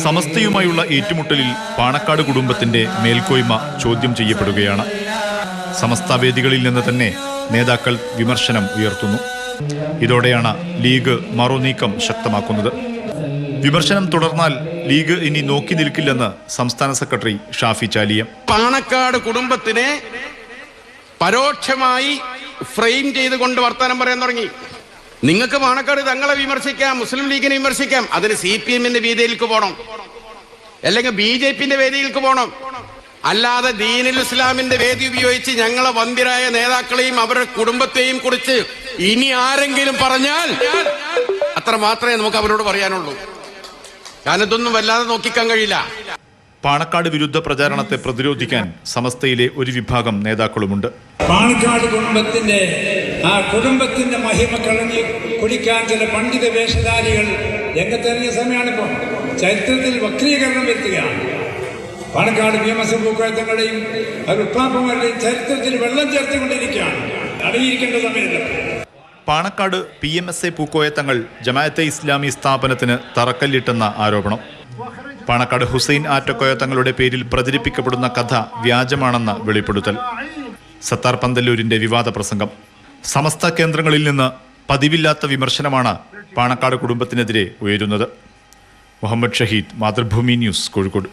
സമസ്തയുമായുള്ള ഏറ്റുമുട്ടലിൽ പാണക്കാട് കുടുംബത്തിന്റെ മേൽക്കോയ്മ ചോദ്യം ചെയ്യപ്പെടുകയാണ്. സമസ്ത വേദികളിൽ നിന്ന് തന്നെ നേതാക്കൾ വിമർശനം ഉയർത്തുന്നു. ഇതോടെയാണ് ലീഗ് മറുനീക്കം ശക്തമാക്കുന്നത്. വിമർശനം തുടർന്നാൽ ലീഗ് ഇനി നോക്കി നിൽക്കില്ലെന്ന് സംസ്ഥാന സെക്രട്ടറി ഷാഫി ചാലിയം. പാണക്കാട് കുടുംബത്തിനെ പരോക്ഷമായി ഫ്രെയിം ചെയ്തുകൊണ്ട് വർത്തമാനം പറയാൻ തുടങ്ങി. നിങ്ങൾക്ക് പാണക്കാട് തങ്ങളെ വിമർശിക്കാം, മുസ്ലിം ലീഗിനെ വിമർശിക്കാം, അതിന് CPM-ന്റെ വേദിയിലേക്ക് പോകണം, അല്ലെങ്കിൽ BJP-ന്റെ വേദിയിലേക്ക് പോകണം. അല്ലാതെ ദീനുൽ ഇസ്ലാമിന്റെ വേദി ഉപയോഗിച്ച് ഞങ്ങളെ വന്ധ്യരായ നേതാക്കളെയും അവരുടെ കുടുംബത്തെയും കുറിച്ച് ഇനി ആരെങ്കിലും പറഞ്ഞാൽ അത്ര മാത്രമേ നമുക്ക് അവരോട് പറയാനുള്ളൂ. കാരണം ഇതൊന്നും വല്ലാതെ നോക്കിക്കാൻ കഴിയില്ല. പാണക്കാട് വിരുദ്ധ പ്രചാരണത്തെ പ്രതിരോധിക്കാൻ സമസ്തയിലെ ഒരു വിഭാഗം നേതാക്കളുമുണ്ട്. പാണക്കാട് കുടുംബത്തിന്റെ മഹിമ കളഞ്ഞ് കുടിക്കാൻ ചില പണ്ഡിത വേഷധാരികൾ രംഗത്തിറങ്ങിയ സമയമാണിപ്പോൾ. ചരിത്രത്തിൽ വക്രീകരണം വരുത്തുകയാണ്. പാണക്കാട് PMS പൂക്കോയത്തങ്ങളുടെയും ഉപ്പാപ്പന്മാരുടെയും ചരിത്രത്തിൽ വെള്ളം ചേർത്തുകൊണ്ടിരിക്കുകയാണ്. അടങ്ങിയിരിക്കേണ്ട സമയത്ത് പാണക്കാട് PMSA പൂക്കോയത്തങ്ങൾ ജമാഅത്തെ ഇസ്ലാമി സ്ഥാപനത്തിന് തറക്കല്ലിട്ടെന്ന ആരോപണം. പാണക്കാട് ഹുസൈൻ ആറ്റക്കോയത്തങ്ങളുടെ പേരിൽ പ്രചരിപ്പിക്കപ്പെടുന്ന കഥ വ്യാജമാണെന്ന വെളിപ്പെടുത്തൽ. സത്താർ പന്തല്ലൂരിന്റെ വിവാദ പ്രസംഗം. സമസ്ത കേന്ദ്രങ്ങളിൽ നിന്ന് പതിവില്ലാത്ത വിമർശനമാണ് പാണക്കാട് കുടുംബത്തിനെതിരെ ഉയരുന്നത്. മുഹമ്മദ് ഷഹീദ്, മാതൃഭൂമി ന്യൂസ്, കോഴിക്കോട്.